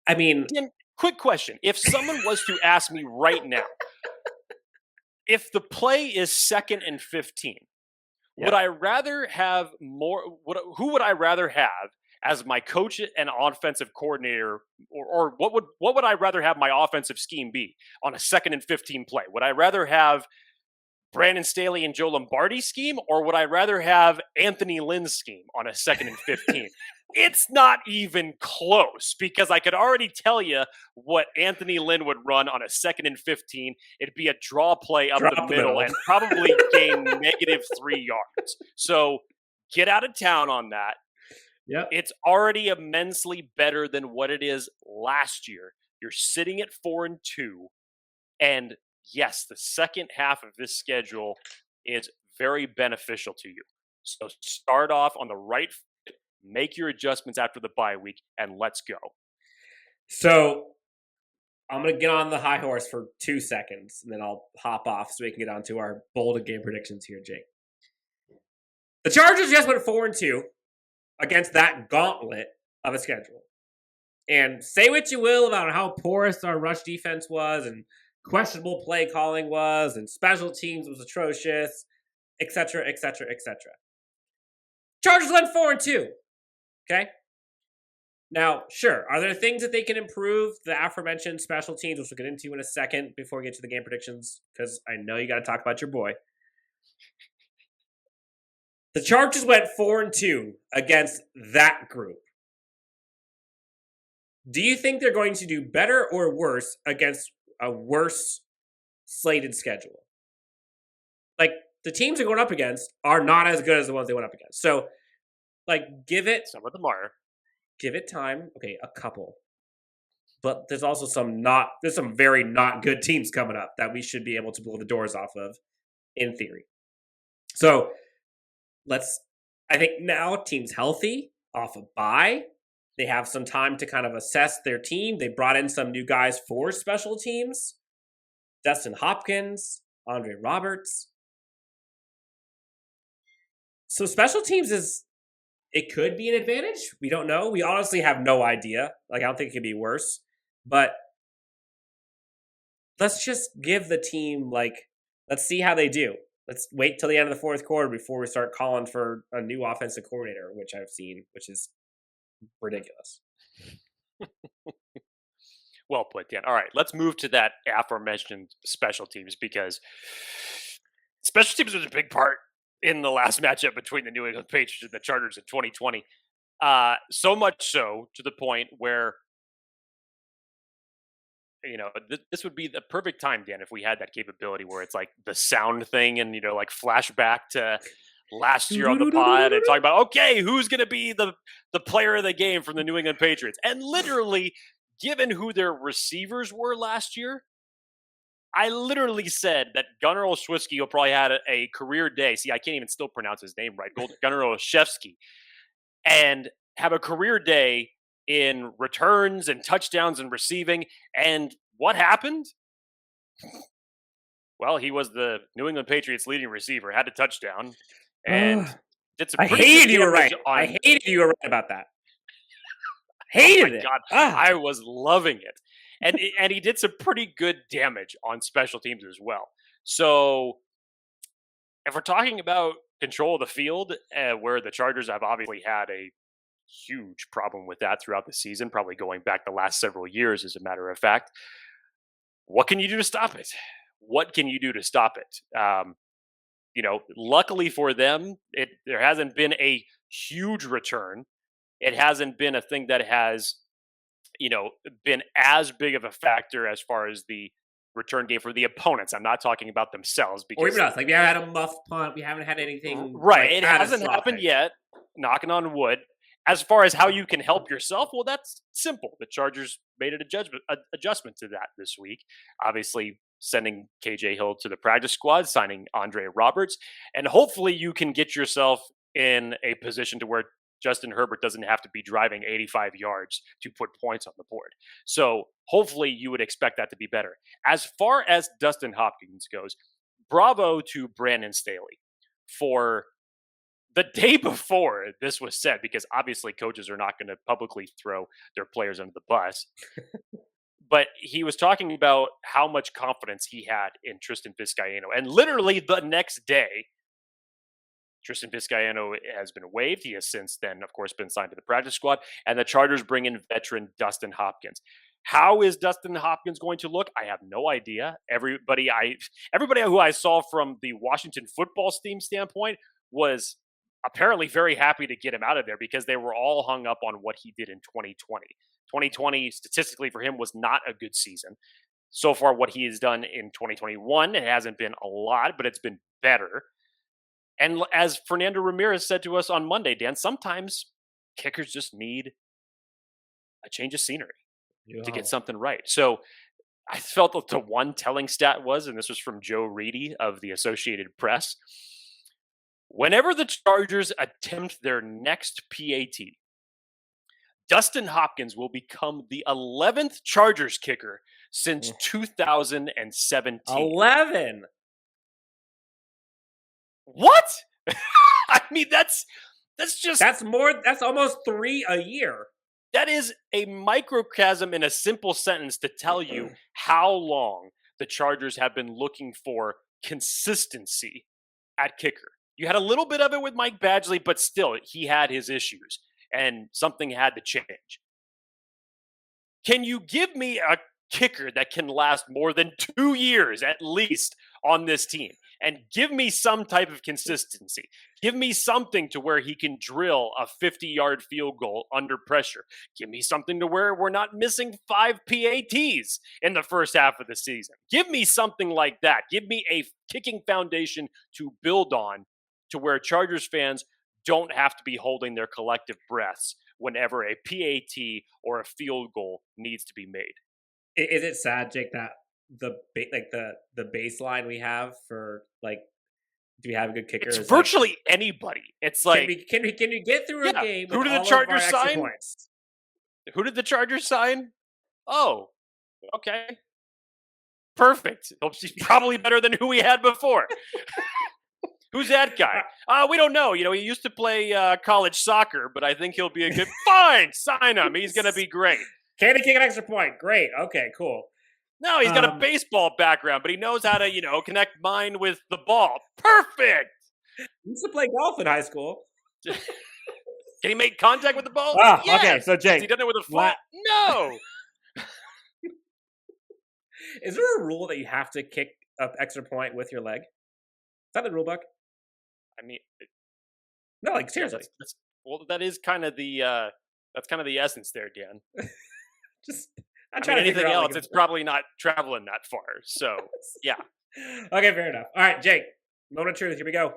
I mean, Dan, quick question: if someone was to ask me right now, if the play is 2nd and 15, would I rather have more? Who would I rather have as my coach and offensive coordinator, or what would I rather have my offensive scheme be on a 2nd and 15 play? Would I rather have Brandon Staley and Joe Lombardi's scheme, or would I rather have Anthony Lynn's scheme on a 2nd and 15? It's not even close, because I could already tell you what Anthony Lynn would run on a 2nd and 15. It'd be a draw play up the middle and probably gain -3 yards. So get out of town on that. Yep. It's already immensely better than what it is last year. You're sitting at 4-2. And yes, the second half of this schedule is very beneficial to you. So start off on the right foot, make your adjustments after the bye week, and let's go. So I'm going to get on the high horse for 2 seconds, and then I'll hop off so we can get on to our bold game predictions here, Jake. The Chargers just went 4-2 against that gauntlet of a schedule. And say what you will about how porous our rush defense was and questionable play calling was and special teams was atrocious, etc., etc., etc. Chargers went 4-2. Okay? Now, sure, are there things that they can improve? The aforementioned special teams, which we'll get into in a second before we get to the game predictions, because I know you got to talk about your boy. The Chargers went 4-2 against that group. Do you think they're going to do better or worse against a worse slated schedule? Like, the teams they're going up against are not as good as the ones they went up against. So, like, give it... Some of them are. Give it time. Okay, a couple. But there's also some very not good teams coming up that we should be able to blow the doors off of, in theory. So... I think now team's healthy, off a bye. They have some time to kind of assess their team. They brought in some new guys for special teams. Dustin Hopkins, Andre Roberts. So special teams it could be an advantage. We don't know. We honestly have no idea. Like, I don't think it could be worse. But let's just give the team, let's see how they do. Let's wait till the end of the fourth quarter before we start calling for a new offensive coordinator, which I've seen, which is ridiculous. Well put, Dan. All right, let's move to that aforementioned special teams, because special teams was a big part in the last matchup between the New England Patriots and the Chargers in 2020. So much so to the point where, this would be the perfect time, Dan, if we had that capability where it's like the sound thing and, like flashback to last year on the pod and talk about, okay, who's going to be the player of the game from the New England Patriots? And literally, given who their receivers were last year, I literally said that Gunnar Olszewski will probably had a career day. See, I can't even still pronounce his name right. Gunnar Olszewski. And have a career day in returns and touchdowns and receiving. And what happened? Well, he was the New England Patriots leading receiver, had a touchdown, and did some I hated you were right. I hated you were right about that. Hated it. God, I was loving it. And he did some pretty good damage on special teams as well. So if we're talking about control of the field, where the Chargers have obviously had a huge problem with that throughout the season, probably going back the last several years, as a matter of fact. What can you do to stop it? What can you do to stop it? Luckily for them, there hasn't been a huge return. It hasn't been a thing that has, been as big of a factor as far as the return game for the opponents. I'm not talking about themselves, because or even us. Like, we haven't had a muffed punt. We haven't had anything. Right. It hasn't happened yet. Knocking on wood. As far as how you can help yourself, well, that's simple. The Chargers made an adjustment to that this week. Obviously, sending KJ Hill to the practice squad, signing Andre Roberts, and hopefully you can get yourself in a position to where Justin Herbert doesn't have to be driving 85 yards to put points on the board. So hopefully you would expect that to be better. As far as Dustin Hopkins goes, bravo to Brandon Staley for the day before this was said, because obviously coaches are not going to publicly throw their players under the bus. But he was talking about how much confidence he had in Tristan Vizcaino. And literally the next day, Tristan Vizcaino has been waived. He has since then, of course, been signed to the practice squad. And the Chargers bring in veteran Dustin Hopkins. How is Dustin Hopkins going to look? I have no idea. Everybody who I saw from the Washington football team standpoint was apparently very happy to get him out of there because they were all hung up on what he did in 2020. 2020, statistically for him, was not a good season. So far, what he has done in 2021, it hasn't been a lot, but it's been better. And as Fernando Ramirez said to us on Monday, Dan, sometimes kickers just need a change of scenery to get something right. So I felt that the one telling stat was, and this was from Joe Reedy of the Associated Press, whenever the Chargers attempt their next PAT, Dustin Hopkins will become the 11th Chargers kicker since 2017. 11? What? I mean, that's almost 3 a year. That is a microcosm in a simple sentence to tell you how long the Chargers have been looking for consistency at kicker. You had a little bit of it with Mike Badgley, but still, he had his issues, and something had to change. Can you give me a kicker that can last more than 2 years at least on this team? And give me some type of consistency. Give me something to where he can drill a 50-yard field goal under pressure. Give me something to where we're not missing 5 PATs in the first half of the season. Give me something like that. Give me a kicking foundation to build on to where Chargers fans don't have to be holding their collective breaths whenever a PAT or a field goal needs to be made. Is it sad, Jake, that the baseline we have for do we have a good kicker? It's virtually anybody. It's like can you get through a game? Who did the Chargers sign? Points? Who did the Chargers sign? Oh, okay, perfect. He's probably better than who we had before. Who's that guy? We don't know. You know, he used to play college soccer, but I think he'll be a good. Fine, sign him. He's going to be great. Can he kick an extra point? Great. Okay, cool. No, he's got a baseball background, but he knows how to, connect mine with the ball. Perfect. He used to play golf in high school. Can he make contact with the ball? Yes. Okay, so Jake. Has he done it with a foot? No. Is there a rule that you have to kick an extra point with your leg? Is that the rule book? I mean, no, seriously. That is kind of the that's kind of the essence there, Dan. Anything else, it's probably not traveling that far. So, yeah. Okay, fair enough. All right, Jake, moment of truth. Here we go.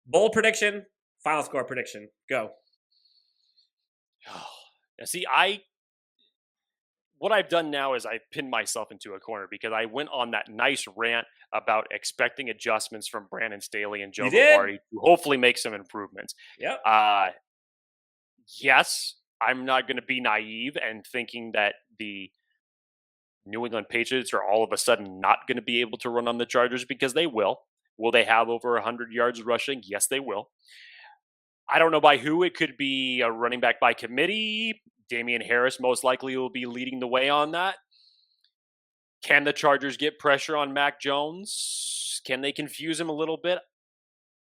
Bold prediction, final score prediction. Go. Now, see, what I've done now is I pinned myself into a corner because I went on that nice rant about expecting adjustments from Brandon Staley and Joe Lombardi to hopefully make some improvements. Yep. Yes, I'm not going to be naive and thinking that the New England Patriots are all of a sudden not going to be able to run on the Chargers, because they will. Will they have over 100 yards rushing? Yes, they will. I don't know by who. It could be a running back by committee. Damian Harris most likely will be leading the way on that. Can the Chargers get pressure on Mac Jones? Can they confuse him a little bit?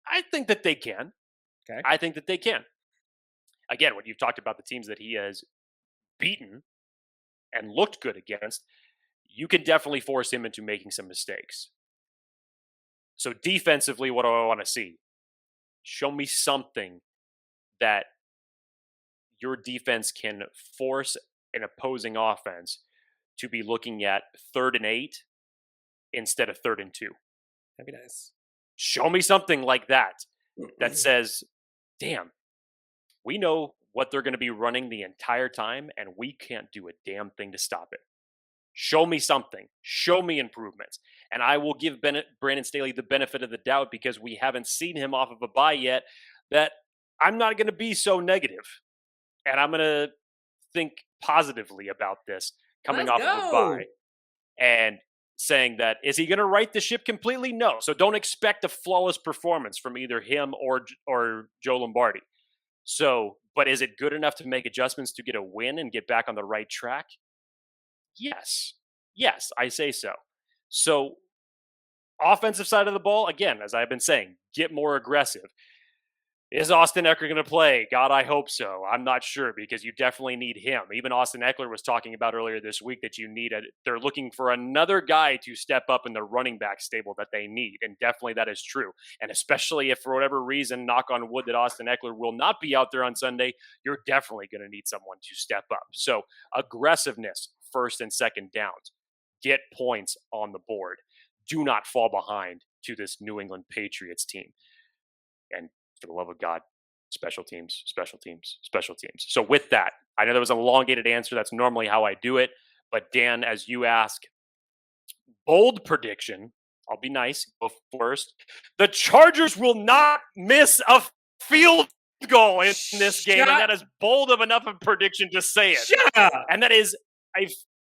I think that they can. Okay. I think that they can. Again, when you've talked about the teams that he has beaten and looked good against, you can definitely force him into making some mistakes. So defensively, what do I want to see? Show me something that your defense can force an opposing offense to be looking at 3rd and 8 instead of 3rd and 2. That'd be nice. Show me something like that that says, damn, We know what they're going to be running the entire time, and we can't do a damn thing to stop it. Show me something. Show me improvements. And I will give Brandon Staley the benefit of the doubt because we haven't seen him off of a bye yet, that I'm not going to be so negative. And I'm going to think positively about this coming off of a bye. And saying that, is he going to right the ship completely? No. So don't expect a flawless performance from either him or Joe Lombardi. So, but is it good enough to make adjustments to get a win and get back on the right track? Yes. Yes, I say so. So, offensive side of the ball, again, as I've been saying, get more aggressive. Is Austin Eckler going to play? God, I hope so. I'm not sure because you definitely need him. Even Austin Eckler was talking about earlier this week that they're looking for another guy to step up in the running back stable that they need. And definitely that is true. And especially if for whatever reason, knock on wood, that Austin Eckler will not be out there on Sunday, you're definitely going to need someone to step up. So aggressiveness, first and second downs. Get points on the board. Do not fall behind to this New England Patriots team. And for the love of God, special teams, special teams, special teams. So with that, I know that was an elongated answer. That's normally how I do it. But Dan, as you ask, bold prediction, I'll be nice, go first. The Chargers will not miss a field goal in this game. And that is bold of enough of a prediction to say it. And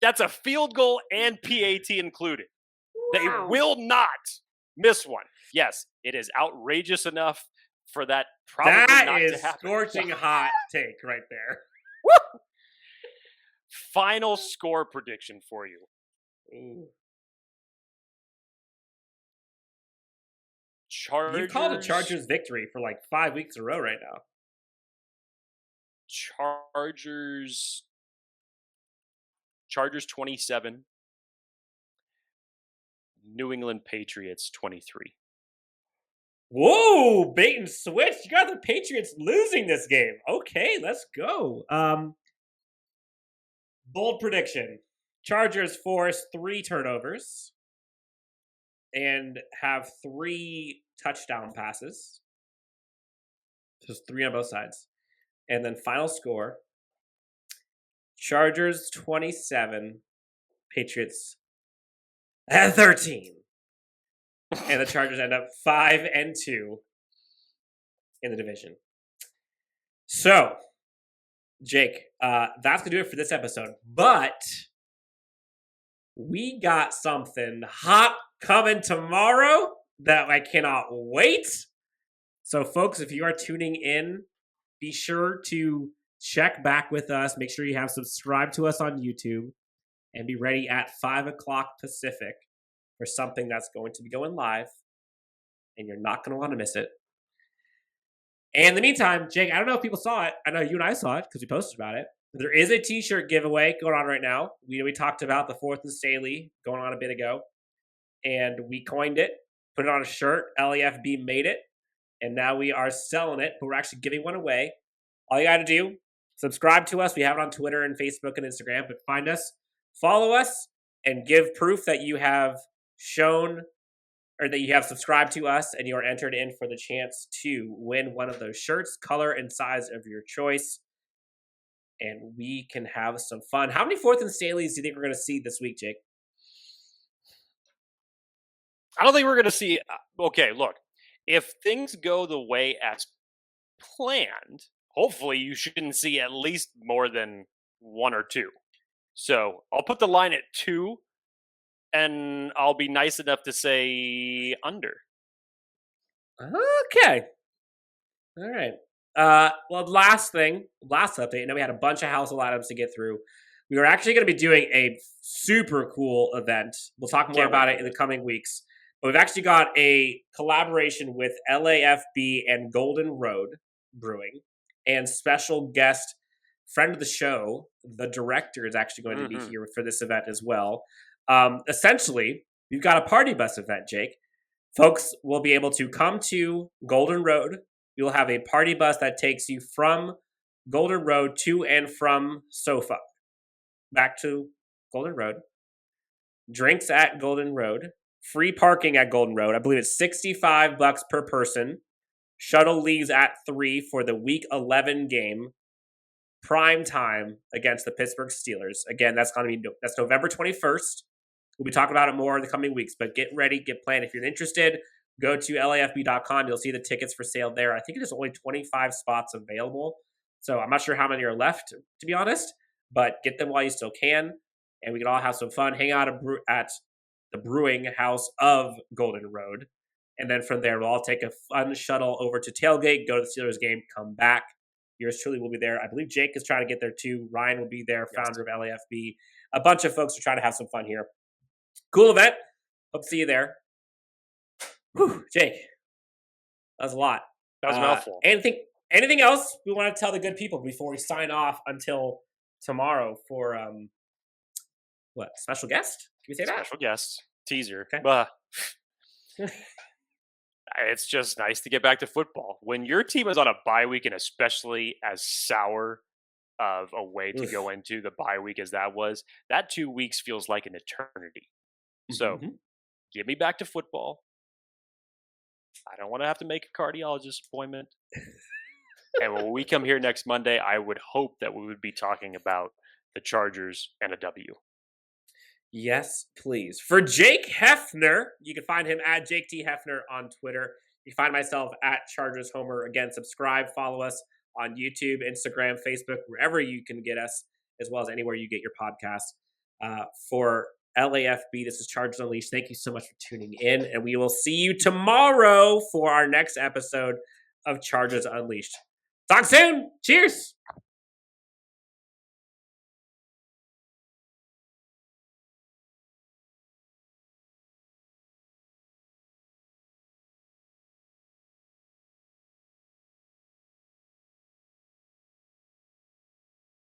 that's a field goal and PAT included. Wow. They will not miss one. Yes, it is outrageous enough for that probably not to happen. That is scorching hot take right there. Woo! Final score prediction for you. Ooh. Chargers. You called a Chargers victory for like 5 weeks in a row right now. Chargers 27. New England Patriots 23. Whoa, bait and switch. You got the Patriots losing this game. Okay, let's go. Bold prediction. Chargers force 3 turnovers and have 3 touchdown passes. Just 3 on both sides. And then final score. Chargers 27, Patriots 13. And the Chargers end up 5-2 in the division. So, Jake, that's going to do it for this episode. But we got something hot coming tomorrow that I cannot wait. So, folks, if you are tuning in, be sure to check back with us. Make sure you have subscribed to us on YouTube. And be ready at 5 o'clock Pacific for something that's going to be going live, and you're not going to want to miss it. And in the meantime, Jake, I don't know if people saw it. I know you and I saw it because we posted about it. But there is a t-shirt giveaway going on right now. We talked about the 4th and Staley going on a bit ago, and we coined it, put it on a shirt. LAFB made it, and now we are selling it, but we're actually giving one away. All you got to do, subscribe to us. We have it on Twitter and Facebook and Instagram, but find us, follow us, and give proof that you have shown or that you have subscribed to us and you are entered in for the chance to win one of those shirts, color and size of your choice. And we can have some fun. How many 4th and Staleys do you think we're going to see this week, Jake? I don't think we're going to see. Okay, look, if things go the way as planned, hopefully you shouldn't see at least more than 1 or 2. So I'll put the line at 2. And I'll be nice enough to say under. Okay. All right. Well, last update. I know we had a bunch of household items to get through. We are actually going to be doing a super cool event. We'll talk more about it in the coming weeks. But we've actually got a collaboration with LAFB and Golden Road Brewing. And special guest, friend of the show, the director, is actually going to be here for this event as well. Essentially, we've got a party bus event, Jake. Folks will be able to come to Golden Road. You'll have a party bus that takes you from Golden Road to and from SoFa. Back to Golden Road. Drinks at Golden Road. Free parking at Golden Road. I believe it's $65 per person. Shuttle leaves at 3 for the Week 11 game, prime time against the Pittsburgh Steelers. Again, that's November 21st. We'll be talking about it more in the coming weeks, but get ready, get planned. If you're interested, go to LAFB.com. You'll see the tickets for sale there. I think it is only 25 spots available. So I'm not sure how many are left, to be honest, but get them while you still can. And we can all have some fun. Hang out at the brewing house of Golden Road. And then from there, we'll all take a fun shuttle over to Tailgate, go to the Steelers game, come back. Yours truly will be there. I believe Jake is trying to get there too. Ryan will be there, founder of LAFB. A bunch of folks are trying to have some fun here. Cool event. Hope to see you there. Whew, Jake, that was a lot. That was a mouthful. Anything else we want to tell the good people before we sign off until tomorrow for what? Special guest? Can we say that? Special guest. Teaser. Okay. It's just nice to get back to football. When your team is on a bye week, and especially as sour of a way to go into the bye week as that was, that 2 weeks feels like an eternity. So get me back to football. I don't want to have to make a cardiologist appointment. And when we come here next Monday, I would hope that we would be talking about the Chargers and a W. Yes, please. For Jake Hefner, you can find him at Jake T. Hefner on Twitter. You can find myself at Chargers Homer. Again, subscribe, follow us on YouTube, Instagram, Facebook, wherever you can get us, as well as anywhere you get your podcast. For LAFB, this is Chargers Unleashed. Thank you so much for tuning in, and we will see you tomorrow for our next episode of Chargers Unleashed. Talk soon. Cheers.